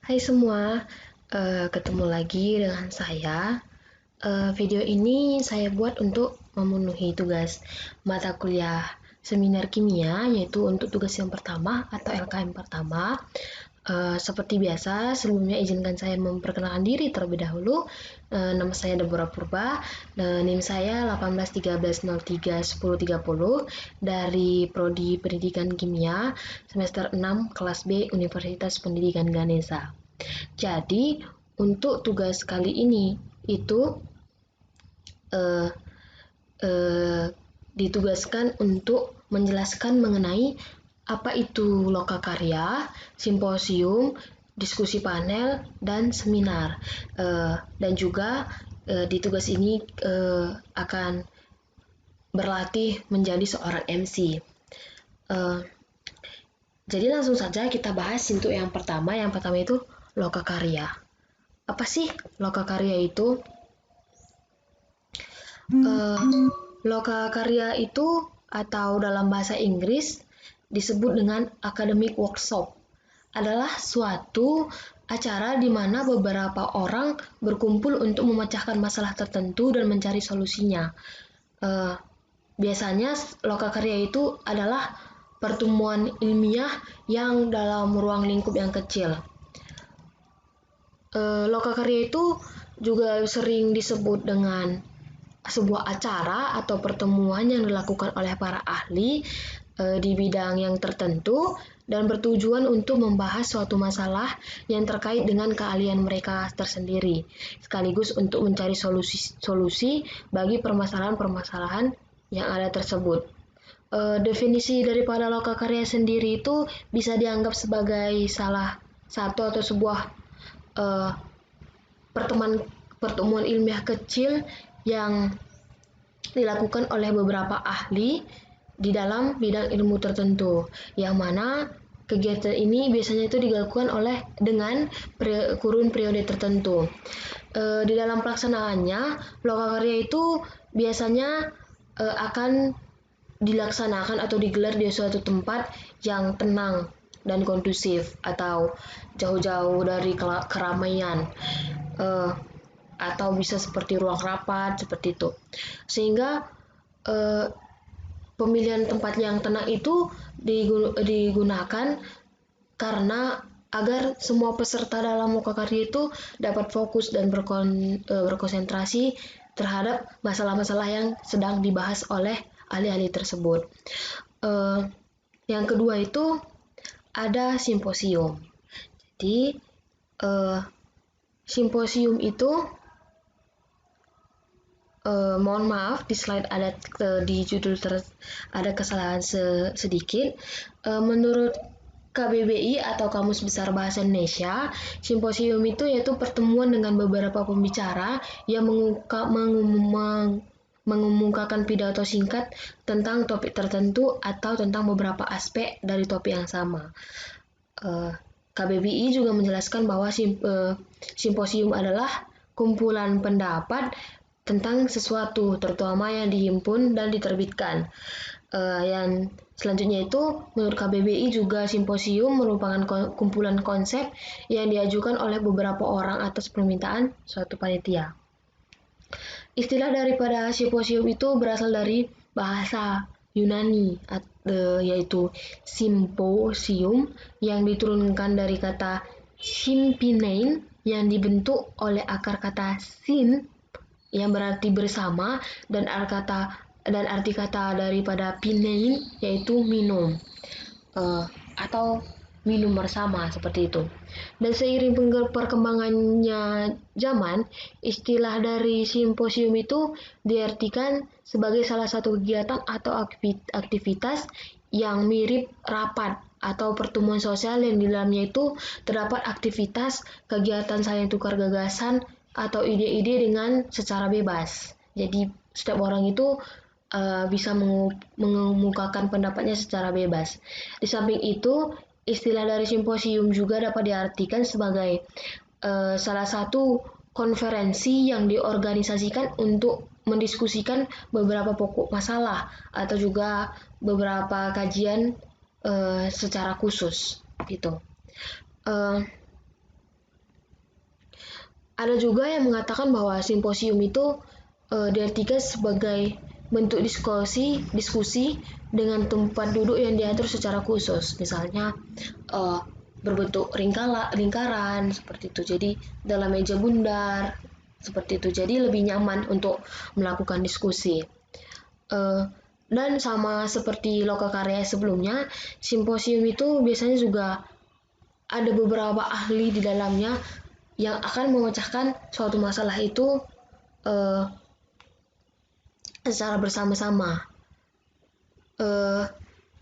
Hai semua, ketemu lagi dengan saya. Video ini saya buat untuk memenuhi tugas mata kuliah seminar kimia, yaitu untuk tugas yang pertama atau LKM pertama. Seperti biasa, sebelumnya izinkan saya memperkenalkan diri terlebih dahulu. Nama saya Deborah Purba, NIM saya 1813031030 dari Prodi Pendidikan Kimia semester 6 kelas B Universitas Pendidikan Ganesha. Jadi, untuk tugas kali ini itu eh, eh, ditugaskan untuk menjelaskan mengenai apa itu lokakarya, simposium, diskusi panel, dan seminar. Dan juga di tugas ini akan berlatih menjadi seorang MC. Jadi langsung saja kita bahas untuk yang pertama. Yang pertama itu lokakarya. Apa sih lokakarya itu? Lokakarya itu atau dalam bahasa Inggris disebut dengan academic workshop, adalah suatu acara di mana beberapa orang berkumpul untuk memecahkan masalah tertentu dan mencari solusinya. Biasanya lokakarya itu adalah pertemuan ilmiah yang dalam ruang lingkup yang kecil. Lokakarya itu juga sering disebut dengan sebuah acara atau pertemuan yang dilakukan oleh para ahli di bidang yang tertentu dan bertujuan untuk membahas suatu masalah yang terkait dengan keahlian mereka tersendiri, sekaligus untuk mencari solusi bagi permasalahan-permasalahan yang ada tersebut. Definisi daripada lokakarya sendiri itu bisa dianggap sebagai salah satu atau sebuah pertemuan ilmiah kecil yang dilakukan oleh beberapa ahli di dalam bidang ilmu tertentu, yang mana kegiatan ini biasanya itu dilakukan dengan kurun periode tertentu. Di dalam pelaksanaannya, lokakarya itu biasanya akan dilaksanakan atau digelar di suatu tempat yang tenang dan kondusif atau jauh-jauh dari keramaian. Atau bisa seperti ruang rapat seperti itu, sehingga pemilihan tempat yang tenang itu digunakan karena agar semua peserta dalam lokakarya itu dapat fokus dan berkonsentrasi terhadap masalah-masalah yang sedang dibahas oleh ahli-ahli tersebut. Yang kedua itu ada simposium. Jadi simposium itu mohon maaf di slide ada di judul ada kesalahan sedikit. Menurut KBBI atau Kamus Besar Bahasa Indonesia, simposium itu yaitu pertemuan dengan beberapa pembicara yang mengemukakan pidato singkat tentang topik tertentu atau tentang beberapa aspek dari topik yang sama. KBBI juga menjelaskan bahwa simposium adalah kumpulan pendapat tentang sesuatu, terutama yang dihimpun dan diterbitkan. Yang selanjutnya itu, menurut KBBI juga simposium merupakan kumpulan konsep yang diajukan oleh beberapa orang atas permintaan suatu panitia. Istilah daripada simposium itu berasal dari bahasa Yunani, yaitu symposium, yang diturunkan dari kata sympinein yang dibentuk oleh akar kata syn yang berarti bersama dan arti kata daripada pinein yaitu minum atau minum bersama seperti itu. Dan seiring perkembangannya zaman, istilah dari simposium itu diartikan sebagai salah satu kegiatan atau aktivitas yang mirip rapat atau pertemuan sosial yang di dalamnya itu terdapat aktivitas kegiatan saling tukar gagasan atau ide-ide dengan secara bebas. Jadi setiap orang itu bisa mengemukakan pendapatnya secara bebas. Di samping itu, istilah dari simposium juga dapat diartikan sebagai salah satu konferensi yang diorganisasikan untuk mendiskusikan beberapa pokok masalah atau juga beberapa kajian secara khusus gitu. Ada juga yang mengatakan bahwa simposium itu diartikan sebagai bentuk diskusi dengan tempat duduk yang diatur secara khusus, misalnya berbentuk lingkaran seperti itu. Jadi dalam meja bundar seperti itu. Jadi lebih nyaman untuk melakukan diskusi. Dan sama seperti lokakarya sebelumnya, simposium itu biasanya juga ada beberapa ahli di dalamnya yang akan memecahkan suatu masalah itu secara bersama-sama.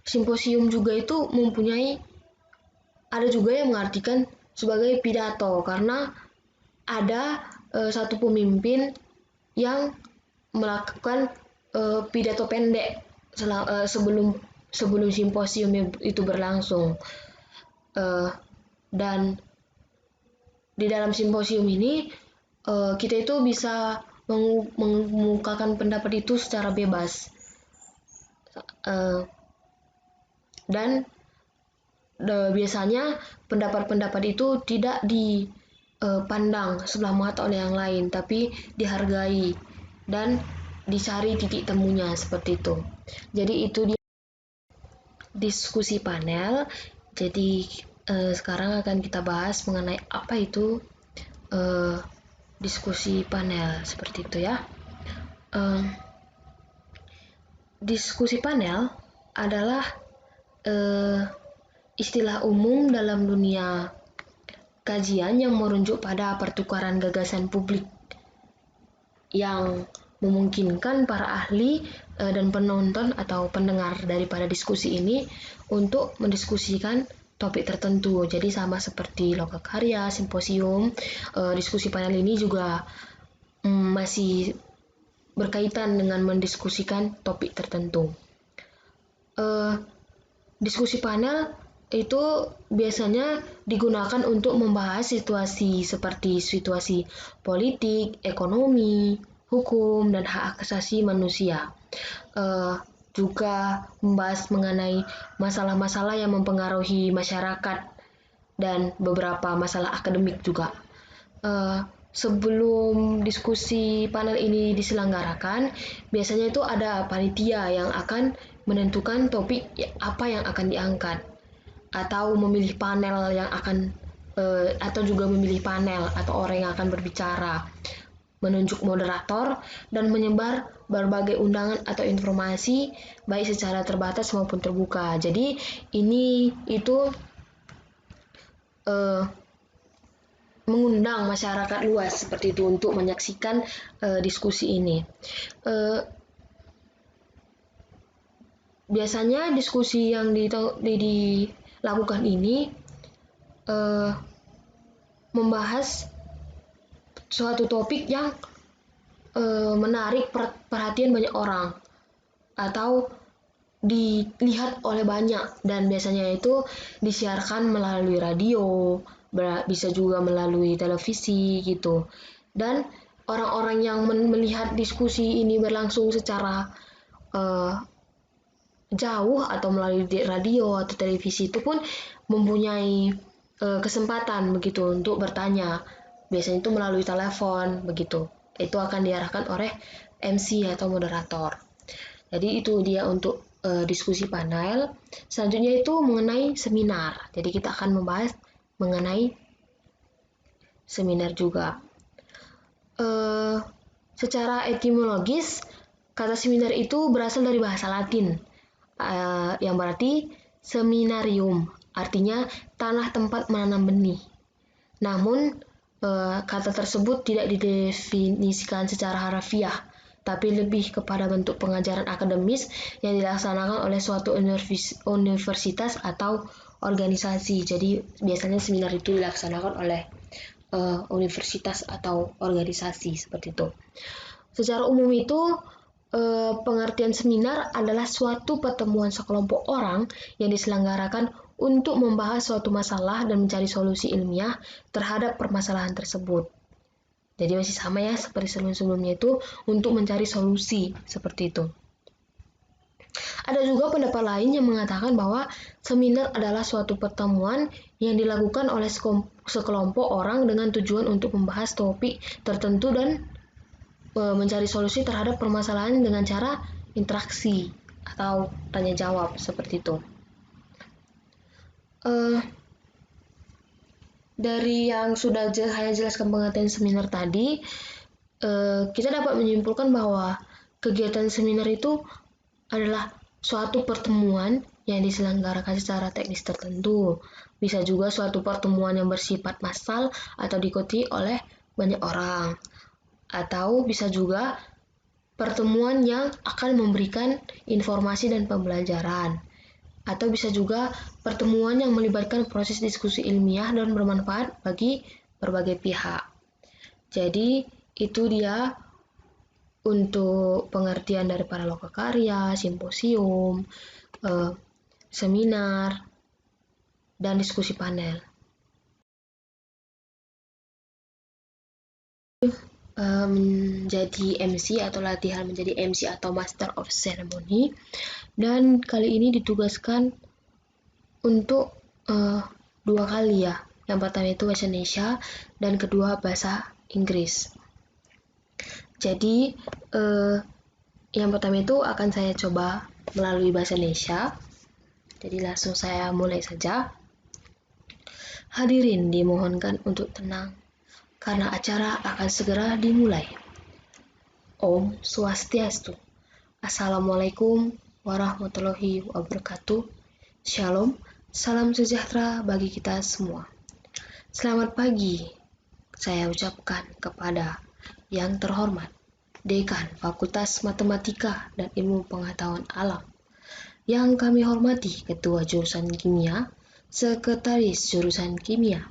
Simposium juga itu ada juga yang mengartikan sebagai pidato karena ada satu pemimpin yang melakukan pidato pendek sebelum simposium itu berlangsung. Dan di dalam simposium ini kita itu bisa mengemukakan pendapat itu secara bebas. Dan biasanya pendapat-pendapat itu tidak dipandang sebelah mata oleh yang lain, tapi dihargai dan dicari titik temunya seperti itu. Jadi itu dia diskusi panel. Jadi sekarang akan kita bahas mengenai apa itu diskusi panel seperti itu ya. Diskusi panel adalah istilah umum dalam dunia kajian yang merujuk pada pertukaran gagasan publik yang memungkinkan para ahli dan penonton atau pendengar daripada diskusi ini untuk mendiskusikan topik tertentu. Jadi sama seperti lokakarya, simposium, diskusi panel ini juga masih berkaitan dengan mendiskusikan topik tertentu. Diskusi panel itu biasanya digunakan untuk membahas situasi seperti situasi politik, ekonomi, hukum, dan hak asasi manusia. Juga membahas mengenai masalah-masalah yang mempengaruhi masyarakat dan beberapa masalah akademik juga. Sebelum diskusi panel ini diselenggarakan, biasanya itu ada panitia yang akan menentukan topik apa yang akan diangkat, atau memilih panel yang akan atau juga memilih panel atau orang yang akan berbicara, menunjuk moderator, dan menyebar berbagai undangan atau informasi baik secara terbatas maupun terbuka. Jadi ini itu mengundang masyarakat luas seperti itu untuk menyaksikan diskusi ini. Biasanya diskusi yang dilakukan ini membahas suatu topik yang menarik perhatian banyak orang atau dilihat oleh banyak, dan biasanya itu disiarkan melalui radio, bisa juga melalui televisi gitu. Dan orang-orang yang melihat diskusi ini berlangsung secara jauh atau melalui radio atau televisi itu pun mempunyai kesempatan begitu untuk bertanya. Biasanya itu melalui telepon begitu. Itu akan diarahkan oleh MC atau moderator. Jadi itu dia untuk diskusi panel. Selanjutnya itu mengenai seminar. Jadi kita akan membahas mengenai seminar juga. Secara etimologis, kata seminar itu berasal dari bahasa Latin, yang berarti seminarium, artinya tanah tempat menanam benih. Namun, kata tersebut tidak didefinisikan secara harfiah, tapi lebih kepada bentuk pengajaran akademis yang dilaksanakan oleh suatu universitas atau organisasi. Jadi, biasanya seminar itu dilaksanakan oleh universitas atau organisasi seperti itu. Secara umum itu, pengertian seminar adalah suatu pertemuan sekelompok orang yang diselenggarakan untuk membahas suatu masalah dan mencari solusi ilmiah terhadap permasalahan tersebut. Jadi masih sama ya seperti sebelum-sebelumnya itu, untuk mencari solusi seperti itu. Ada juga pendapat lain yang mengatakan bahwa seminar adalah suatu pertemuan yang dilakukan oleh sekelompok orang dengan tujuan untuk membahas topik tertentu dan mencari solusi terhadap permasalahan dengan cara interaksi atau tanya jawab seperti itu. Dari yang sudah saya jelaskan pengertian seminar tadi, kita dapat menyimpulkan bahwa kegiatan seminar itu adalah suatu pertemuan yang diselenggarakan secara teknis tertentu. Bisa juga suatu pertemuan yang bersifat massal atau diikuti oleh banyak orang. Atau bisa juga pertemuan yang akan memberikan informasi dan pembelajaran. Atau bisa juga pertemuan yang melibatkan proses diskusi ilmiah dan bermanfaat bagi berbagai pihak. Jadi, itu dia untuk pengertian daripada lokakarya, simposium, seminar, dan diskusi panel. Menjadi MC atau latihan menjadi MC atau Master of Ceremony, dan kali ini ditugaskan untuk 2 kali ya. Yang pertama itu bahasa Indonesia dan kedua bahasa Inggris. Jadi yang pertama itu akan saya coba melalui bahasa Indonesia. Jadi langsung saya mulai saja. Hadirin dimohonkan untuk tenang karena acara akan segera dimulai. Om Swastiastu. Assalamualaikum warahmatullahi wabarakatuh. Shalom, salam sejahtera bagi kita semua. Selamat pagi, saya ucapkan kepada yang terhormat Dekan Fakultas Matematika dan Ilmu Pengetahuan Alam, yang kami hormati Ketua Jurusan Kimia, Sekretaris Jurusan Kimia,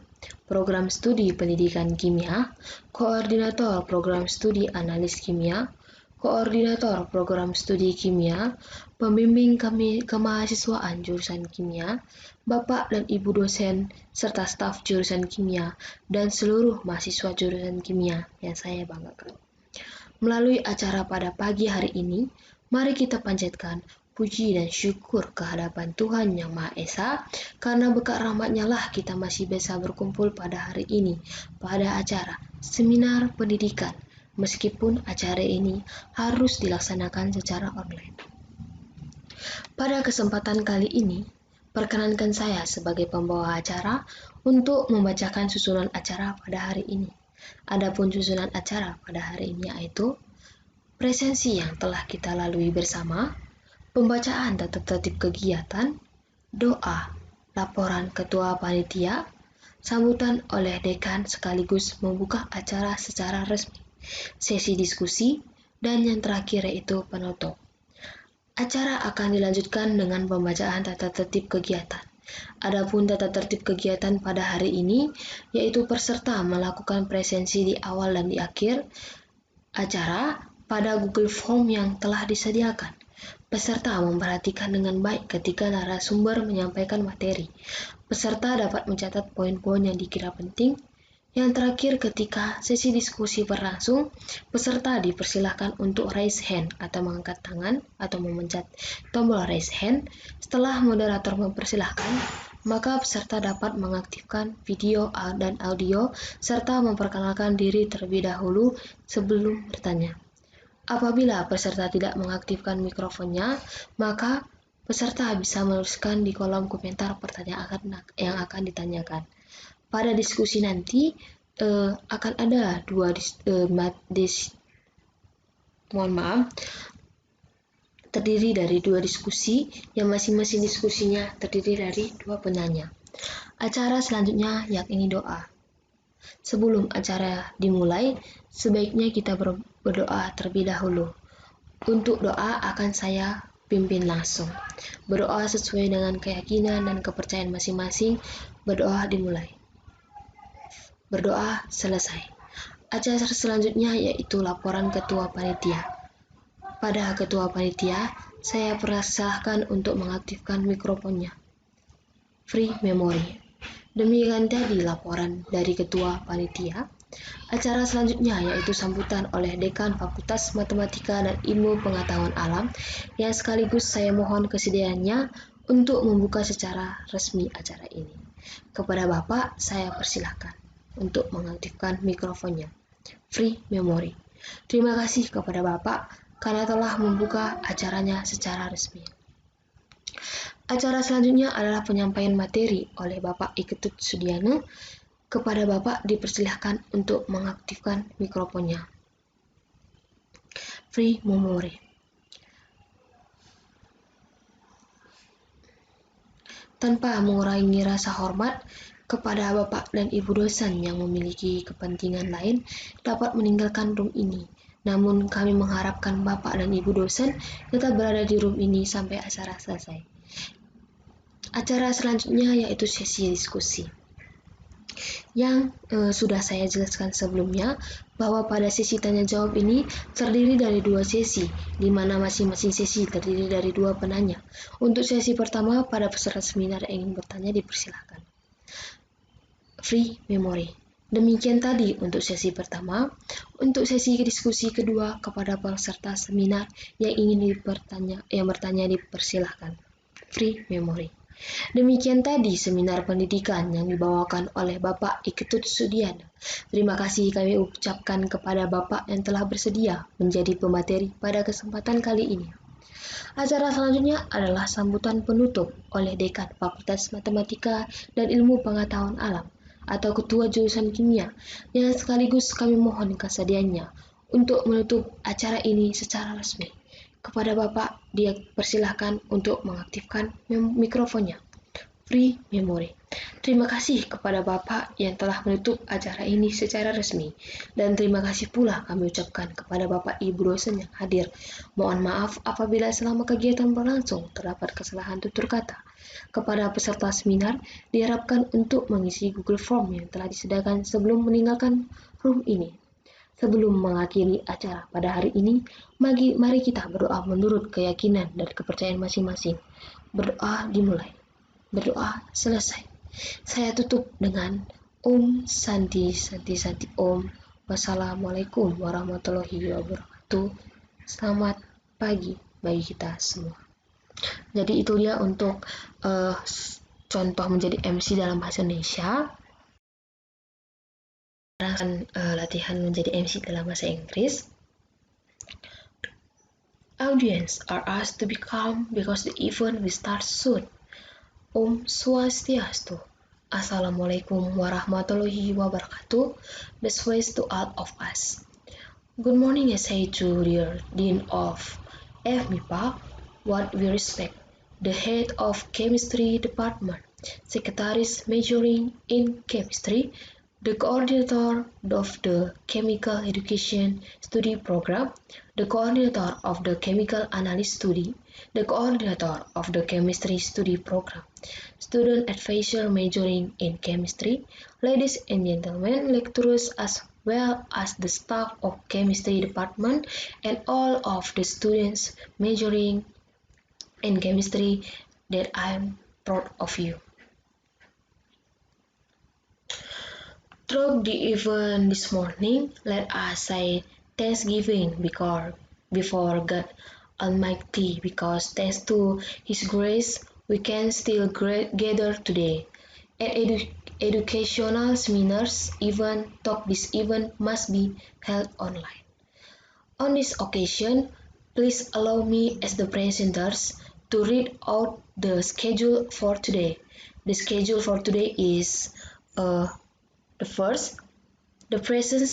Program Studi Pendidikan Kimia, Koordinator Program Studi Analis Kimia, Koordinator Program Studi Kimia, Pembimbing Kemahasiswaan Jurusan Kimia, Bapak dan Ibu dosen, serta staf Jurusan Kimia, dan seluruh mahasiswa Jurusan Kimia yang saya banggakan. Melalui acara pada pagi hari ini, mari kita panjatkan puji dan syukur kehadapan Tuhan Yang Maha Esa, karena berkat rahmat-Nya lah kita masih bisa berkumpul pada hari ini, pada acara seminar pendidikan, meskipun acara ini harus dilaksanakan secara online. Pada kesempatan kali ini, perkenankan saya sebagai pembawa acara untuk membacakan susunan acara pada hari ini. Adapun susunan acara pada hari ini yaitu presensi yang telah kita lalui bersama, pembacaan tata tertib kegiatan, doa, laporan ketua panitia, sambutan oleh dekan sekaligus membuka acara secara resmi, sesi diskusi, dan yang terakhir yaitu penutup. Acara akan dilanjutkan dengan pembacaan tata tertib kegiatan. Adapun tata tertib kegiatan pada hari ini yaitu peserta melakukan presensi di awal dan di akhir acara pada Google Form yang telah disediakan. Peserta memperhatikan dengan baik ketika narasumber menyampaikan materi. Peserta dapat mencatat poin-poin yang dikira penting. Yang terakhir, ketika sesi diskusi berlangsung, peserta dipersilakan untuk raise hand atau mengangkat tangan atau memencet tombol raise hand. Setelah moderator mempersilahkan, maka peserta dapat mengaktifkan video dan audio serta memperkenalkan diri terlebih dahulu sebelum bertanya. Apabila peserta tidak mengaktifkan mikrofonnya, maka peserta bisa menuliskan di kolom komentar pertanyaan yang akan ditanyakan. Pada diskusi nanti akan ada terdiri dari 2 diskusi yang masing-masing diskusinya terdiri dari 2 penanya. Acara selanjutnya yakni doa. Sebelum acara dimulai, sebaiknya kita berdoa terlebih dahulu. Untuk doa akan saya pimpin langsung. Berdoa sesuai dengan keyakinan dan kepercayaan masing-masing. Berdoa dimulai. Berdoa selesai. Acara selanjutnya yaitu laporan ketua panitia. Pada ketua panitia, saya persilahkan untuk mengaktifkan mikrofonnya. Free memory. Demikian tadi laporan dari ketua panitia. Acara selanjutnya yaitu sambutan oleh Dekan Fakultas Matematika dan Ilmu Pengetahuan Alam yang sekaligus saya mohon kesediaannya untuk membuka secara resmi acara ini. Kepada Bapak, saya persilahkan untuk mengaktifkan mikrofonnya. Free Memory. Terima kasih kepada Bapak karena telah membuka acaranya secara resmi. Acara selanjutnya adalah penyampaian materi oleh Bapak Iketut Sudiana. Kepada Bapak dipersilahkan untuk mengaktifkan mikrofonnya. Free Memory. Tanpa mengurangi rasa hormat kepada Bapak dan Ibu dosen yang memiliki kepentingan lain dapat meninggalkan room ini. Namun kami mengharapkan Bapak dan Ibu dosen tetap berada di room ini sampai acara selesai. Acara selanjutnya yaitu sesi diskusi. Yang sudah saya jelaskan sebelumnya bahwa pada sesi tanya jawab ini terdiri dari 2 sesi, di mana masing-masing sesi terdiri dari 2 penanya. Untuk sesi pertama, pada peserta seminar yang ingin bertanya dipersilakan. Free Memory. Demikian tadi untuk sesi pertama. Untuk sesi diskusi kedua, kepada peserta seminar yang ingin bertanya dipersilakan. Free Memory. Demikian tadi seminar pendidikan yang dibawakan oleh Bapak Iketut Sudiana. Terima kasih kami ucapkan kepada Bapak yang telah bersedia menjadi pemateri pada kesempatan kali ini. Acara selanjutnya adalah sambutan penutup oleh Dekan Fakultas Matematika dan Ilmu Pengetahuan Alam atau Ketua Jurusan Kimia yang sekaligus kami mohon kesediaannya untuk menutup acara ini secara resmi. Kepada Bapak, dia persilahkan untuk mengaktifkan mikrofonnya. Free Memory. Terima kasih kepada Bapak yang telah menutup acara ini secara resmi. Dan terima kasih pula kami ucapkan kepada Bapak Ibu dosen yang hadir. Mohon maaf apabila selama kegiatan berlangsung terdapat kesalahan tutur kata. Kepada peserta seminar, diharapkan untuk mengisi Google Form yang telah disediakan sebelum meninggalkan room ini. Sebelum mengakhiri acara pada hari ini, mari kita berdoa menurut keyakinan dan kepercayaan masing-masing. Berdoa dimulai. Berdoa selesai. Saya tutup dengan Om Santi Santi Santi Om. Wassalamualaikum warahmatullahi wabarakatuh. Selamat pagi bagi kita semua. Jadi itu dia untuk contoh menjadi MC dalam bahasa Indonesia. Akan latihan menjadi MC dalam bahasa Inggris. Audience are asked to be calm because the event will start soon. Om Swastiastu. Assalamualaikum warahmatullahi wabarakatuh. Best wishes to all of us. Good morning, I say to dear Dean of FMIPA, what we respect, the head of Chemistry Department, secretaries majoring in Chemistry, the coordinator of the Chemical Education Study Program, the coordinator of the Chemical Analysis Study, the coordinator of the Chemistry Study Program, student advisor majoring in Chemistry, ladies and gentlemen, lecturers as well as the staff of Chemistry Department and all of the students majoring in Chemistry, that I am proud of you. Throughout the event this morning, let us say Thanksgiving before God Almighty, because thanks to His grace, we can still gather today. At educational seminars, even though this event must be held online. On this occasion, please allow me as the presenters to read out the schedule for today. The schedule for today is the first, the presence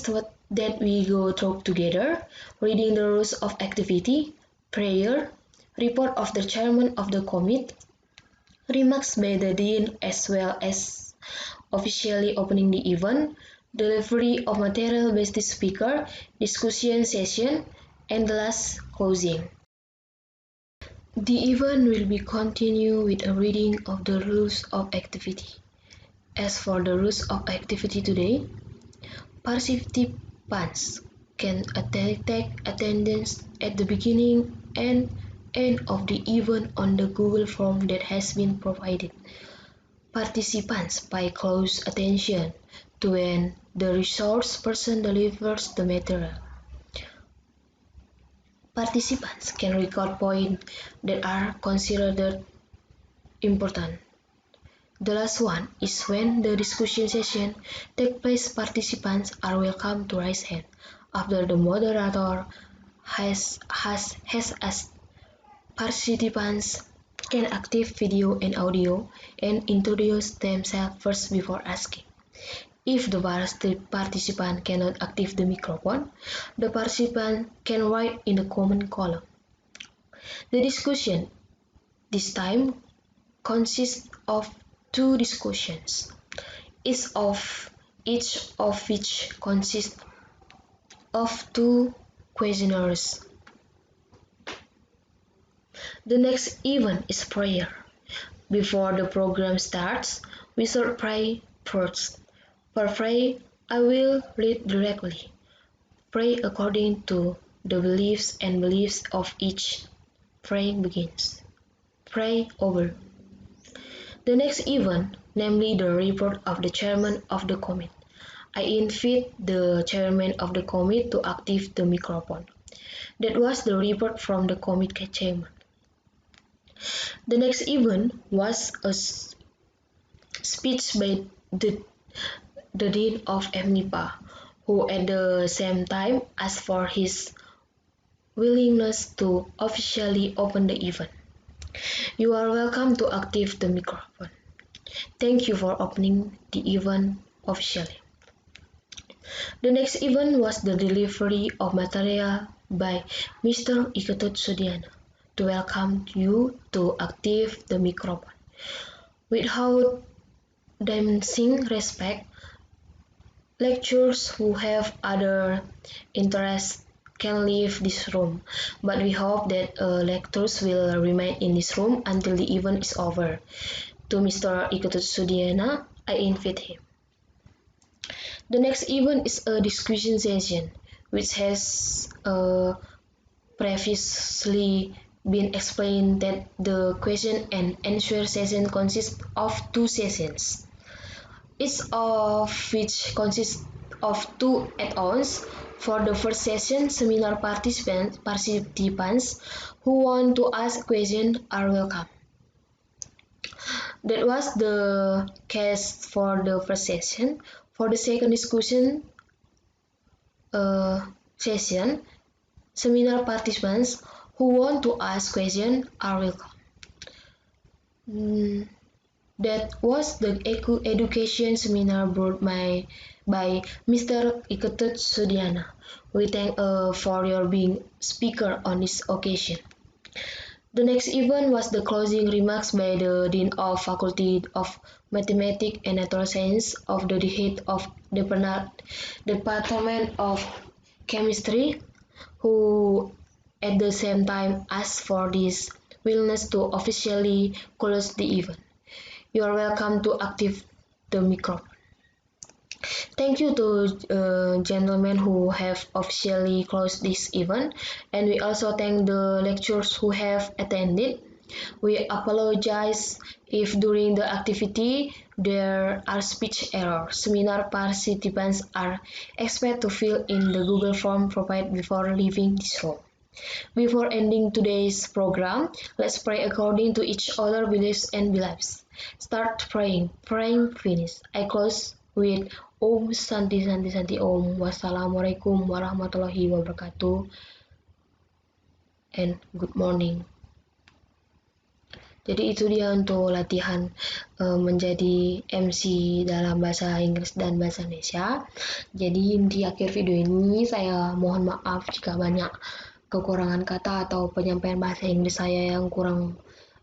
that we go through together, reading the rules of activity, prayer, report of the chairman of the committee, remarks by the dean as well as officially opening the event, delivery of material by the speaker, discussion session, and the last closing. The event will be continued with a reading of the rules of activity. As for the rules of activity today, participants can take attendance at the beginning and end of the event on the Google form that has been provided. Participants pay close attention to when the resource person delivers the material. Participants can record points that are considered important. The last one is when the discussion session takes place. Participants are welcome to raise hand after the moderator has asked. Participants can activate video and audio and introduce themselves first before asking. If the participant cannot activate the microphone, the participant can write in the comment column. The discussion this time consists of 2 discussions, each of which consists of 2 questionnaires. The next event is prayer. Before the program starts, we should pray first. For prayer, I will read directly. Pray according to the beliefs of each. Praying begins. Pray over. The next event, namely the report of the chairman of the committee. I invite the chairman of the committee to activate the microphone. That was the report from the committee chairman. The next event was a speech by the dean of MNIPA, who at the same time asked for his willingness to officially open the event. You are welcome to activate the microphone. Thank you for opening the event officially. The next event was the delivery of material by Mr. Iketut Sudiana to welcome you to activate the microphone. Without diminishing respect, lecturers who have other interests can leave this room, but we hope that lecturers will remain in this room until the event is over. To Mr. Iketut Sudiana, I invite him. The next event is a discussion session, which has previously been explained that the question and answer session consists of 2 sessions, each of which consists of 2 add-ons. For the first session, seminar participants who want to ask questions are welcome. That was the case for the first session. For the second discussion session, seminar participants who want to ask questions are welcome. That was the education seminar brought by Mr. Iketut Sudiana. We thank for your being speaker on this occasion. The next event was the closing remarks by the Dean of Faculty of Mathematics and Natural Science of the head of Department of Chemistry, who at the same time asked for this willingness to officially close the event. You are welcome to activate the microphone. Thank you to gentlemen who have officially closed this event, and we also thank the lecturers who have attended. We apologize if during the activity there are speech errors. Seminar participants are expected to fill in the Google form provided before leaving this room. Before ending today's program, let's pray according to each other's beliefs and beliefs. Start praying. Praying finish. I close with Om Santi Santi Santi Om. Wassalamualaikum warahmatullahi wabarakatuh. And good morning. Jadi itu dia untuk latihan menjadi MC dalam bahasa Inggris dan bahasa Indonesia. Jadi di akhir video ini saya mohon maaf jika banyak kekurangan kata atau penyampaian bahasa Inggris saya yang kurang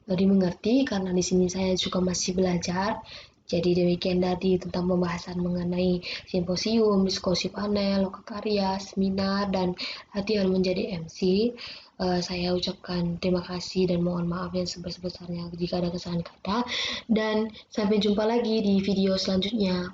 dimengerti, karena di sini saya juga masih belajar. Jadi demikian tadi tentang pembahasan mengenai simposium, diskusi panel, lokakarya, seminar, dan latihan menjadi MC. Saya ucapkan terima kasih dan mohon maaf yang sebesar-besarnya jika ada kesalahan kata. Dan sampai jumpa lagi di video selanjutnya.